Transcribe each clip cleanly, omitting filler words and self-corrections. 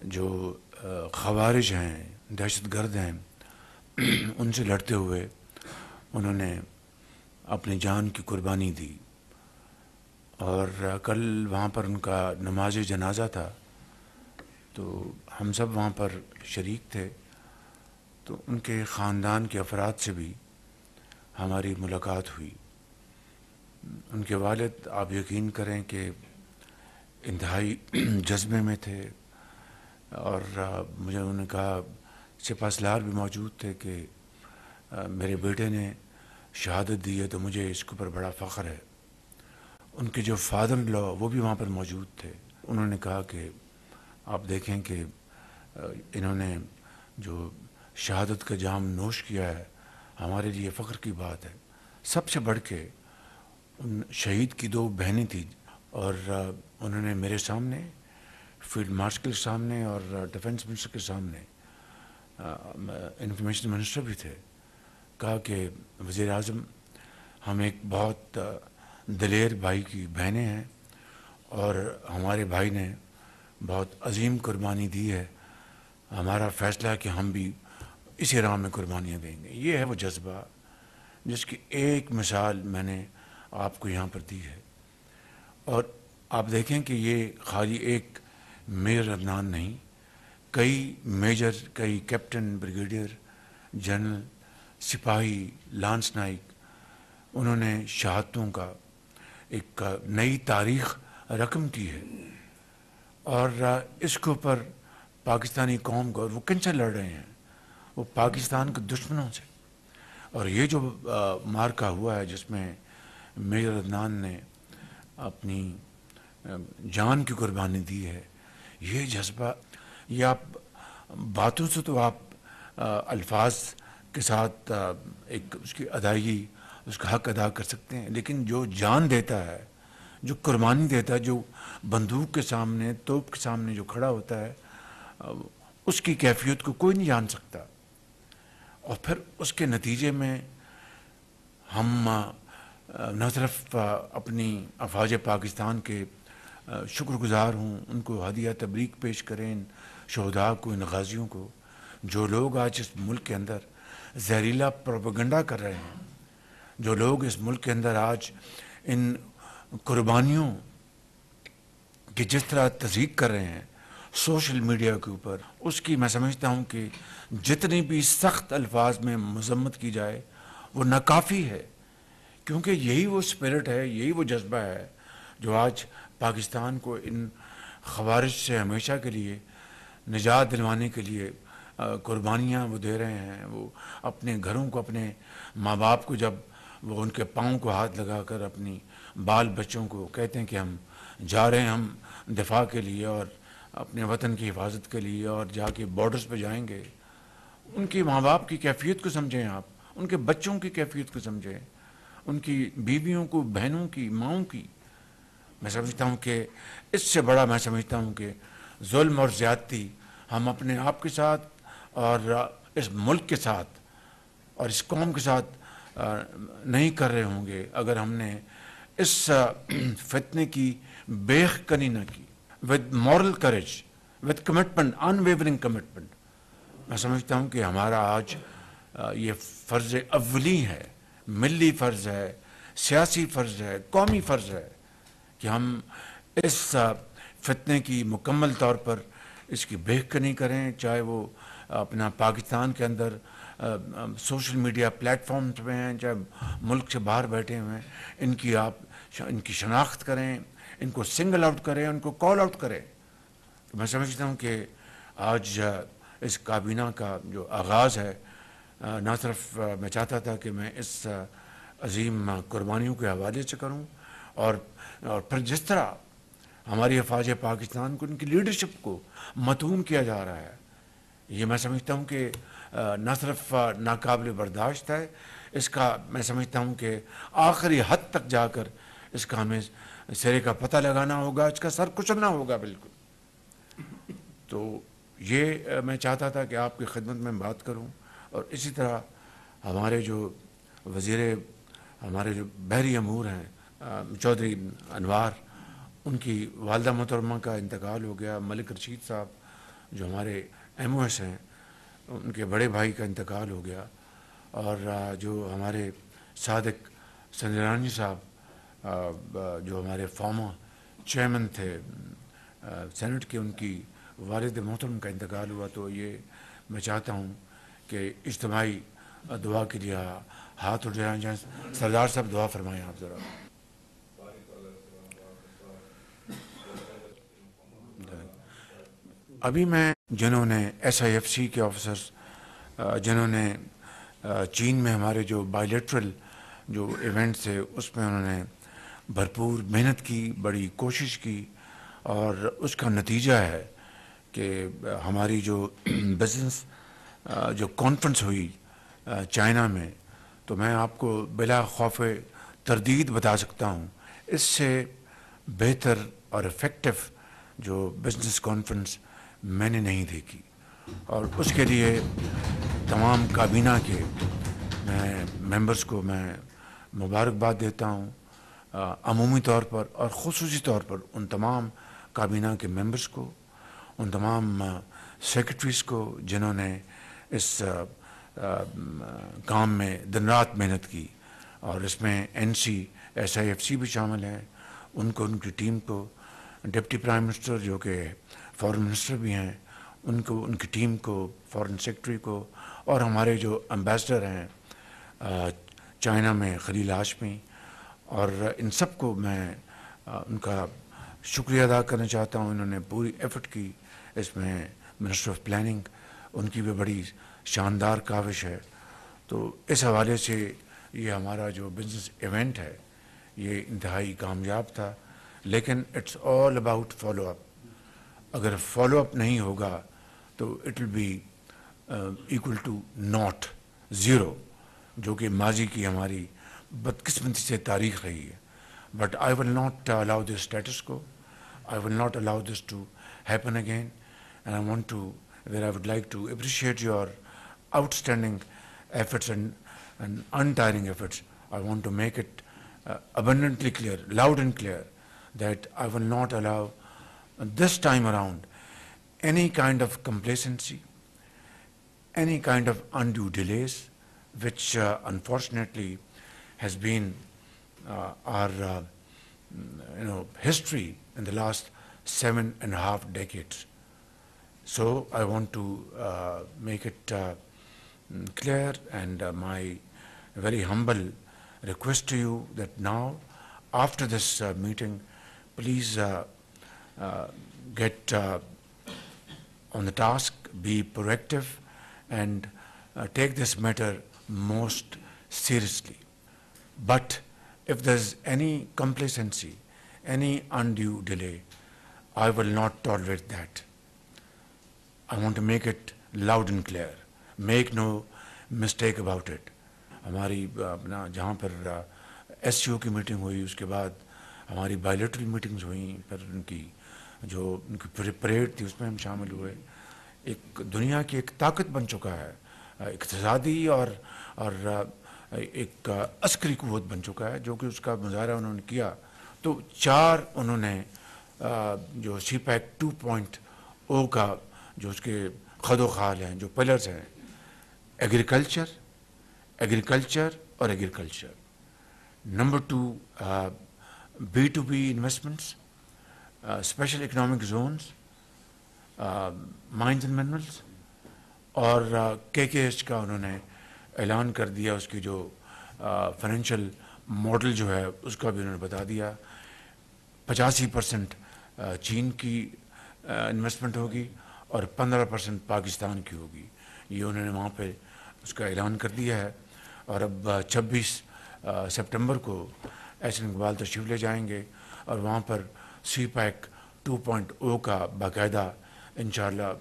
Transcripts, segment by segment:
جو خوارج ہیں، دہشت گرد ہیں، ان سے لڑتے ہوئے انہوں نے اپنی جان کی قربانی دی. اور کل وہاں پر ان کا نماز جنازہ تھا، تو ہم سب وہاں پر شریک تھے. تو ان کے خاندان کے افراد سے بھی ہماری ملاقات ہوئی. ان کے والد آپ یقین کریں کہ انتہائی جذبے میں تھے، اور مجھے انہوں نے کہا، سپاسالار بھی موجود تھے، کہ میرے بیٹے نے شہادت دی ہے تو مجھے اس کے اوپر بڑا فخر ہے. ان کے جو فادر ان لا وہ بھی وہاں پر موجود تھے. انہوں نے کہا کہ آپ دیکھیں کہ انہوں نے جو شہادت کا جام نوش کیا ہے، ہمارے لیے فخر کی بات ہے. سب سے بڑھ کے ان شہید کی 2 بہنیں تھیں، اور انہوں نے میرے سامنے، فیلڈ مارشل کے سامنے اور ڈیفنس منسٹر کے سامنے، انفارمیشن منسٹر بھی تھے، کہا کہ وزیر اعظم، ہم ایک بہت دلیر بھائی کی بہنیں ہیں، اور ہمارے بھائی نے بہت عظیم قربانی دی ہے. ہمارا فیصلہ ہے کہ ہم بھی اسی راہ میں قربانیاں دیں گے. یہ ہے وہ جذبہ جس کی ایک مثال میں نے آپ کو یہاں پر دی ہے. اور آپ دیکھیں کہ یہ خالی ایک میجر عدنان نہیں، کئی میجر، کئی کیپٹن، بریگیڈیئر جنرل، سپاہی، لانس نائک، انہوں نے شہادتوں کا ایک نئی تاریخ رقم کی ہے. اور اس کے اوپر پاکستانی قوم کو، اور وہ کن سے لڑ رہے ہیں؟ وہ پاکستان کے دشمنوں سے. اور یہ جو مارکا ہوا ہے جس میں میجر عدنان نے اپنی جان کی قربانی دی ہے، یہ جذبہ، یہ آپ باتوں سے تو آپ الفاظ کے ساتھ ایک اس کی ادائیگی، اس کا حق ادا کر سکتے ہیں، لیکن جو جان دیتا ہے، جو قربانی دیتا ہے، جو بندوق کے سامنے، توپ کے سامنے جو کھڑا ہوتا ہے، اس کی کیفیت کو کوئی نہیں جان سکتا. اور پھر اس کے نتیجے میں ہم نہ صرف اپنی افواج پاکستان کے شکر گزار ہوں، ان کو ہدیہ تبریک پیش کریں، ان شہداء کو، ان غازیوں کو، جو لوگ آج اس ملک کے اندر زہریلا پروپیگنڈا کر رہے ہیں، جو لوگ اس ملک کے اندر آج ان قربانیوں کی جس طرح تصدیق کر رہے ہیں سوشل میڈیا کے اوپر، اس کی میں سمجھتا ہوں کہ جتنی بھی سخت الفاظ میں مذمت کی جائے وہ ناکافی ہے. کیونکہ یہی وہ اسپرٹ ہے، یہی وہ جذبہ ہے جو آج پاکستان کو ان خوارج سے ہمیشہ کے لیے نجات دلوانے کے لیے قربانیاں وہ دے رہے ہیں. وہ اپنے گھروں کو، اپنے ماں باپ کو، جب وہ ان کے پاؤں کو ہاتھ لگا کر اپنی بال بچوں کو کہتے ہیں کہ ہم جا رہے ہیں، ہم دفاع کے لیے اور اپنے وطن کی حفاظت کے لیے، اور جا کے بارڈرز پہ جائیں گے، ان کے ماں باپ کی کیفیت کو سمجھیں، آپ ان کے بچوں کی کیفیت کو سمجھیں، ان کی بیویوں کو، بہنوں کی، ماؤں کی. میں سمجھتا ہوں کہ اس سے بڑا، میں سمجھتا ہوں کہ ظلم اور زیادتی ہم اپنے آپ کے ساتھ اور اس ملک کے ساتھ اور اس قوم کے ساتھ نہیں کر رہے ہوں گے اگر ہم نے اس فتنے کی بیخ کنی نہ کی. With moral courage, with commitment, unwavering commitment, میں سمجھتا ہوں کہ ہمارا آج یہ فرض اولی ہے، ملی فرض ہے، سیاسی فرض ہے، قومی فرض ہے کہ ہم اس فتنے کی مکمل طور پر اس کی بیخ کنی کریں، چاہے وہ اپنا پاکستان کے اندر سوشل میڈیا پلیٹ فارمز پہ ہیں، چاہے ملک سے باہر بیٹھے ہوئے ہیں. ان کی شناخت کریں، ان کو سنگل آؤٹ کریں، ان کو کال آؤٹ کریں. تو میں سمجھتا ہوں کہ آج اس کابینہ کا جو آغاز ہے، نہ صرف میں چاہتا تھا کہ میں اس عظیم قربانیوں کے حوالے سے کروں، اور پھر جس طرح ہماری افواج پاکستان کو، ان کی لیڈرشپ کو مدعوم کیا جا رہا ہے، یہ میں سمجھتا ہوں کہ نہ صرف ناقابل برداشت ہے، اس کا میں سمجھتا ہوں کہ آخری حد تک جا کر اس کا ہمیں سرے کا پتہ لگانا ہوگا، اس کا سر کچلنا ہوگا بالکل. تو یہ میں چاہتا تھا کہ آپ کی خدمت میں بات کروں. اور اسی طرح ہمارے جو ہمارے جو بحری امور ہیں چودھری انوار، ان کی والدہ محترمہ کا انتقال ہو گیا. ملک رشید صاحب جو ہمارے ایم او ایس ہیں ان کے بڑے بھائی کا انتقال ہو گیا، اور جو ہمارے صادق سنجرانی صاحب جو ہمارے فارمر چیئرمین تھے سینٹ کے، ان کی والد محترم کا انتقال ہوا. تو یہ میں چاہتا ہوں کہ اجتماعی دعا کے لیے ہاتھ اٹھائیں جائیں. سردار صاحب دعا فرمائیں آپ ذرا. ابھی میں جنہوں نے ایس آئی ایف سی کے آفیسرز، جنہوں نے چین میں ہمارے جو بائیلیٹرل جو ایونٹس تھے اس میں انہوں نے بھرپور محنت کی، بڑی کوشش کی، اور اس کا نتیجہ ہے کہ ہماری جو بزنس جو کانفرنس ہوئی چائنا میں، تو میں آپ کو بلا خوف تردید بتا سکتا ہوں اس سے بہتر اور افیکٹو جو بزنس کانفرنس میں نے نہیں دیکھی. اور اس کے لیے تمام کابینہ کے میں ممبرس کو میں مبارکباد دیتا ہوں عمومی طور پر، اور خصوصی طور پر ان تمام کابینہ کے ممبرس کو، ان تمام سیکرٹریز کو جنہوں نے اس کام میں دن رات محنت کی. اور اس میں N C S I F C بھی شامل ہیں، ان کو، ان کی ٹیم کو، ڈپٹی پرائم منسٹر جو کہ فارن منسٹر بھی ہیں ان کو، ان کی ٹیم کو، فارن سیکرٹری کو، اور ہمارے جو امبیسڈر ہیں چائنا میں خلیل ہاشمی، اور ان سب کو میں ان کا شکریہ ادا کرنا چاہتا ہوں. انہوں نے پوری ایفرٹ کی اس میں. منسٹر آف پلاننگ، ان کی بھی بڑی شاندار کاوش ہے. تو اس حوالے سے یہ ہمارا جو بزنس ایونٹ ہے یہ انتہائی کامیاب تھا. لیکن it's all about follow up. اگر فالو اپ نہیں ہوگا تو it will be equal to not, zero, جو کہ ماضی کی ہماری بدقسمتی سے تاریخ رہی ہے. But I will not allow this status quo. I will not allow this to happen again, and I want to, where I would like to appreciate your outstanding efforts and untiring efforts. I want to make it abundantly clear, loud and clear, that I will not allow this time around any kind of complacency, any kind of undue delays, which unfortunately has been our history in the last 7.5 decades. So I want to make it clear, and my very humble request to you that now, after this meeting, please get on the task, be proactive, and take this matter most seriously. But if there's any complacency, any undue delay, I will not tolerate that. I want to make it loud and clear. Make no mistake about it. ہماری اپنا جہاں پر S C او کی meeting ہوئی، اس کے بعد ہماری bilateral meetings ہوئیں، پھر ان کی پریڈ تھی اس میں ہم شامل ہوئے. ایک دنیا کی ایک طاقت بن چکا ہے، اقتصادی اور ایک عسکری قوت بن چکا ہے، جو کہ اس کا مظاہرہ انہوں نے کیا. تو 4 انہوں نے جو سی پیک 2.0 کا جو اس کے خد و خال ہیں، جو پلرز ہیں، ایگریکلچر اور agriculture. Number 2 B2B investments, special economic zones, mines and minerals, اور KKH کا انہوں نے اعلان کر دیا. اس کی جو فائنینشیل ماڈل جو ہے اس کا بھی انہوں نے بتا دیا. 85% چین کی انویسٹمنٹ ہوگی اور 15% پاکستان کی ہوگی. یہ انہوں نے وہاں پہ اس کا اعلان کر دیا ہے. اور اب 26 سپٹمبر کو احسن اقبال تشریف لے جائیں گے اور وہاں پر سی پیک 2.0 کا باقاعدہ انشاءاللہ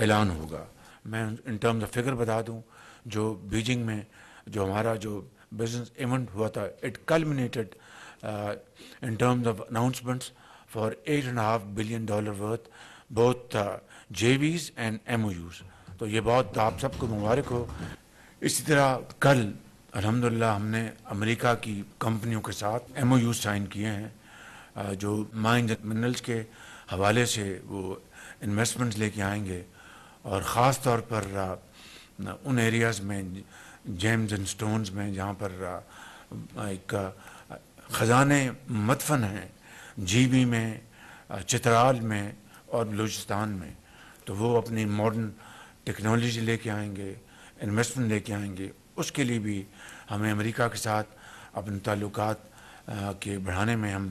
اعلان ہوگا. میں ان ٹرمز آف فگر بتا دوں، جو بیجنگ میں جو ہمارا جو بزنس ایونٹ ہوا تھا، it کلمنیٹڈ in terms of announcements for $8.5 billion worth both JVs and MOUs. تو یہ بہت آپ سب کو مبارک ہو. اسی طرح کل الحمدللہ ہم نے امریکہ کی کمپنیوں کے ساتھ MOUs سائن کیے ہیں جو مائنز اینڈ منرلز کے حوالے سے وہ انویسٹمنٹس لے کے آئیں گے، اور خاص طور پر ان ایریاز میں، جیمز اینڈ سٹونز میں، جہاں پر ایک خزانے مدفن ہیں، جی بی میں، چترال میں اور بلوچستان میں، تو وہ اپنی ماڈرن ٹیکنالوجی لے کے آئیں گے، انویسٹمنٹ لے کے آئیں گے. اس کے لیے بھی ہمیں امریکہ کے ساتھ اپنے تعلقات کے بڑھانے میں ہم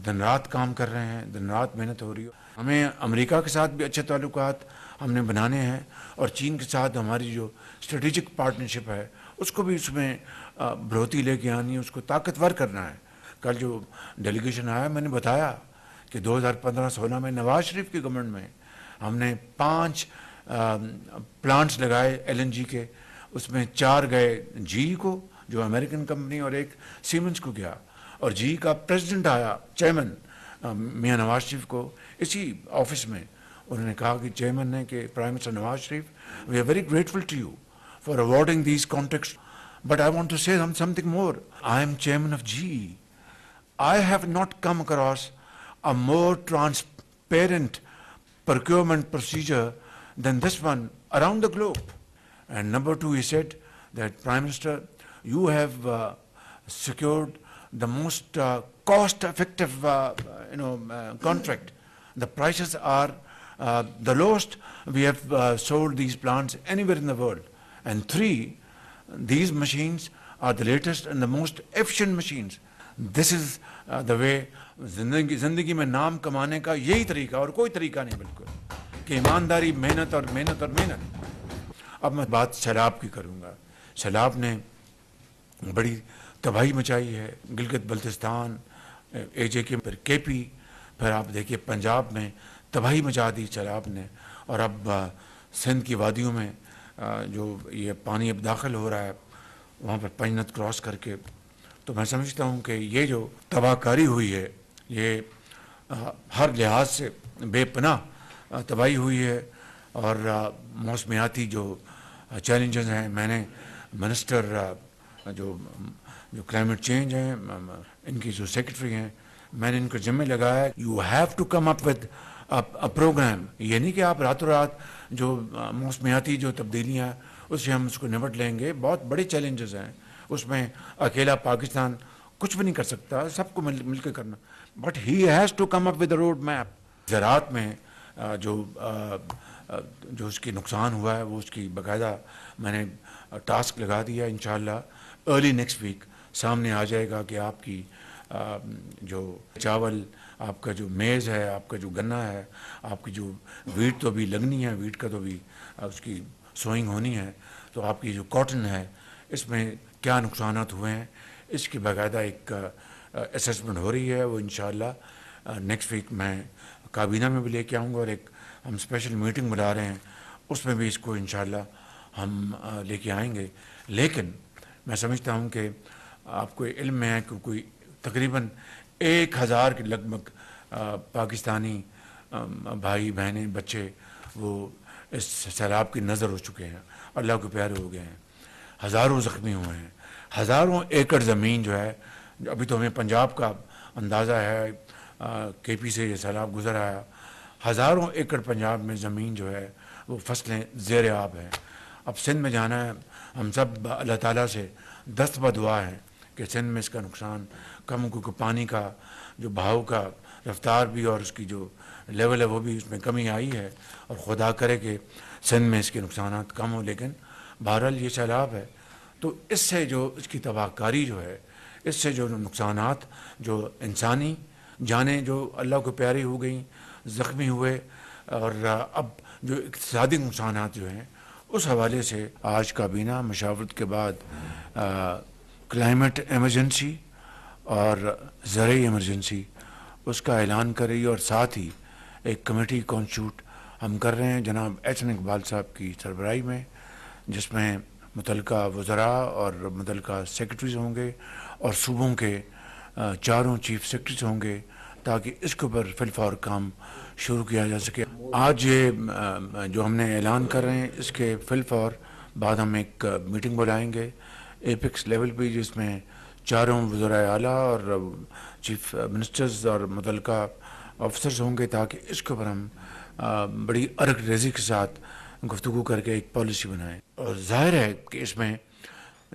دن رات کام کر رہے ہیں، دن رات محنت ہو رہی ہے. ہمیں امریکہ کے ساتھ بھی اچھے تعلقات ہم نے بنانے ہیں، اور چین کے ساتھ ہماری جو اسٹریٹجک پارٹنرشپ ہے اس کو بھی اس میں بڑھوتی لے کے آنی ہے، اس کو طاقتور کرنا ہے. کل جو ڈیلیگیشن آیا میں نے بتایا کہ 2015-16 میں نواز شریف کی گورنمنٹ میں ہم نے 5 پلانٹس لگائے LNG کے، اس میں 4 گئے جی کو جو امریکن کمپنی، اور ایک سیمنز کو گیا. اور جی کا پریزیڈنٹ آیا، چیئرمین میاں نواز شریف کو اسی آفس میں، انہوں نے کہا کہ چیئرمین نے کہ prime minister Nawaz Sharif we are very grateful to you for awarding these contracts, but I want to say something more. I am chairman of GE. I have not come across a more transparent procurement procedure than this one around the globe. And number 2, he said that Prime Minister, you have secured the most cost-effective, contract. The prices are the lowest we have sold these plants anywhere in the world. And 3, these machines are the latest and the most efficient machines. This is the way. زندگی میں نام کمانے کا یہی طریقہ، اور کوئی طریقہ نہیں بالکل، کہ ایمانداری، محنت اور محنت اور محنت. اب میں بات سیلاب کی کروں گا. سیلاب نے بڑی تباہی مچائی ہے، گلگت بلتستان، AJ کے، پھر KP، پھر آپ دیکھیے پنجاب میں تباہی مچا دی سیلاب نے. اور اب سندھ کی وادیوں میں جو یہ پانی اب داخل ہو رہا ہے وہاں پر پنجنت کراس کر کے، تو میں سمجھتا ہوں کہ یہ جو تباہ کاری ہوئی ہے یہ ہر لحاظ سے بے پناہ تباہی ہوئی ہے. اور موسمیاتی جو چیلنجز ہیں، میں نے منسٹر جو کلائمیٹ چینج ہیں، ان کی جو سیکرٹری ہیں، میں نے ان کو ذمہ لگایا ہے، you have to come up with programme. یہ نہیں کہ آپ راتوں رات جو موسمیاتی جو تبدیلیاں اس سے ہم اس کو نمٹ لیں گے. بہت بڑے چیلنجز ہیں، اس میں اکیلا پاکستان کچھ بھی نہیں کر سکتا، سب کو مل کے کرنا. But he has to come up with a road map. زراعت میں جو اس کی نقصان ہوا ہے وہ اس کی باقاعدہ میں نے ٹاسک لگا دیا. انشاءاللہ ارلی نیکسٹ ویک سامنے آ جائے گا کہ آپ کی جو چاول، آپ کا جو میز ہے، آپ کا جو گنا ہے، آپ کی جو ویٹ تو ابھی لگنی ہے، ویٹ کا تو بھی اس کی سوئنگ ہونی ہے، تو آپ کی جو کاٹن ہے اس میں کیا نقصانات ہوئے ہیں اس کی باقاعدہ ایک اسیسمنٹ ہو رہی ہے. وہ انشاءاللہ نیکسٹ ویک میں کابینہ میں بھی لے کے آؤں گا، اور ایک ہم اسپیشل میٹنگ بلا رہے ہیں، اس میں بھی اس کو انشاءاللہ ہم لے کے آئیں گے. لیکن میں سمجھتا ہوں کہ آپ کو علم میں ہے کہ کوئی تقریباً 1000 کے لگ بھگ پاکستانی بھائی بہنیں بچے وہ اس سیلاب کی نظر ہو چکے ہیں، اللہ کے پیارے ہو گئے ہیں. ہزاروں زخمی ہوئے ہیں، ہزاروں ایکڑ زمین جو ہے، ابھی تو ہمیں پنجاب کا اندازہ ہے، KP سے یہ سیلاب گزر آیا، ہزاروں ایکڑ پنجاب میں زمین جو ہے وہ فصلیں زیر آب ہیں. اب سندھ میں جانا ہے، ہم سب اللہ تعالیٰ سے دست بدعا ہیں کہ سندھ میں اس کا نقصان کم ہو، کیونکہ پانی کا جو بہاؤ کا رفتار بھی اور اس کی جو لیول ہے وہ بھی اس میں کمی آئی ہے، اور خدا کرے کہ سندھ میں اس کے نقصانات کم ہو. لیکن بہرحال یہ سیلاب ہے، تو اس سے جو اس کی تباہ کاری جو ہے، اس سے جو نقصانات، جو انسانی جانیں جو اللہ کو پیاری ہو گئیں، زخمی ہوئے، اور اب جو اقتصادی نقصانات جو ہیں، اس حوالے سے آج کابینہ مشاورت کے بعد کلائمیٹ ایمرجنسی اور زرعی ایمرجنسی اس کا اعلان کر رہی ہے، اور ساتھ ہی ایک کمیٹی کانسٹیٹیوٹ ہم کر رہے ہیں جناب HN اقبال صاحب کی سربراہی میں، جس میں متعلقہ وزراء اور متعلقہ سیکرٹریز ہوں گے، اور صوبوں کے 4 چیف سیکرٹریز ہوں گے، تاکہ اس کے اوپر فی الفور کام شروع کیا جا سکے. آج یہ جو ہم نے اعلان کر رہے ہیں اس کے فی الفور بعد ہم ایک میٹنگ بلائیں گے ایپیکس لیول پہ، جس میں 4 وزرائے اعلیٰ اور چیف منسٹرز اور متعلقہ آفیسرز ہوں گے، تاکہ اس کے اوپر ہم بڑی ارق ریزی کے ساتھ گفتگو کر کے ایک پالیسی بنائیں. اور ظاہر ہے کہ اس میں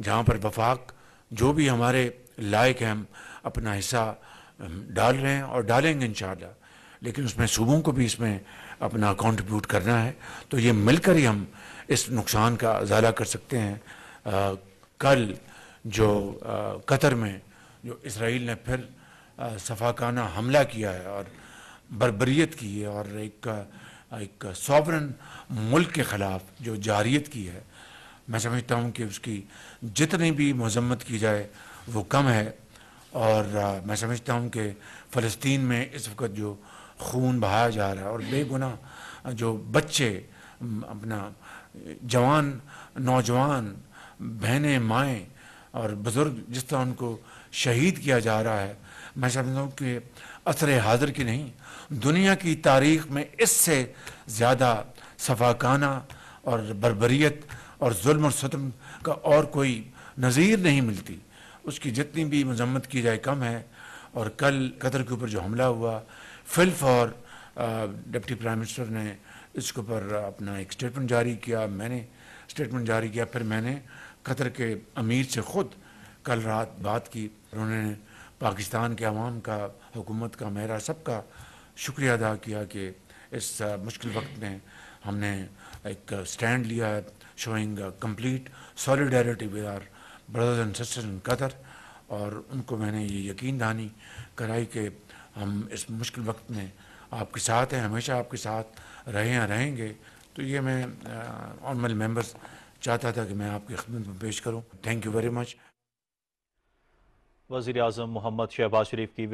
جہاں پر وفاق جو بھی ہمارے لائق ہیں ہم اپنا حصہ ڈال رہے ہیں اور ڈالیں گے انشاءاللہ، لیکن اس میں صوبوں کو بھی اس میں اپنا کنٹریبیوٹ کرنا ہے. تو یہ مل کر ہی ہم اس نقصان کا ازالہ کر سکتے ہیں. کل جو قطر میں جو اسرائیل نے پھر صفاقانہ حملہ کیا ہے اور بربریت کی ہے اور ایک سوورن ملک کے خلاف جو جارحیت کی ہے، میں سمجھتا ہوں کہ اس کی جتنی بھی مذمت کی جائے وہ کم ہے. اور میں سمجھتا ہوں کہ فلسطین میں اس وقت جو خون بہایا جا رہا ہے اور بے گناہ جو بچے اپنا جوان نوجوان بہنیں مائیں اور بزرگ جس طرح ان کو شہید کیا جا رہا ہے، میں سمجھتا ہوں کہ عصر حاضر کی نہیں دنیا کی تاریخ میں اس سے زیادہ صفاقانہ اور بربریت اور ظلم و ستم کا اور کوئی نظیر نہیں ملتی. اس کی جتنی بھی مذمت کی جائے کم ہے. اور کل قطر کے اوپر جو حملہ ہوا، فی الفور ڈپٹی پرائم منسٹر نے اس کے اوپر اپنا ایک اسٹیٹمنٹ جاری کیا، میں نے اسٹیٹمنٹ جاری کیا، پھر میں نے قطر کے امیر سے خود کل رات بات کی. انہوں نے پاکستان کے عوام کا، حکومت کا، میرا سب کا شکریہ ادا کیا کہ اس مشکل وقت میں ہم نے ایک سٹینڈ لیا ہے، showing complete solidarity with our brothers and sisters in Qatar. اور ان کو میں نے یہ یقین دہانی کرائی کہ ہم اس مشکل وقت میں آپ کے ساتھ ہیں، ہمیشہ آپ کے ساتھ رہے ہیں، رہیں گے. تو یہ میں آنریبل ممبرز چاہتا تھا کہ میں آپ کی خدمت میں پیش کروں. Thank you very much. وزیر اعظم محمد شہباز شریف کی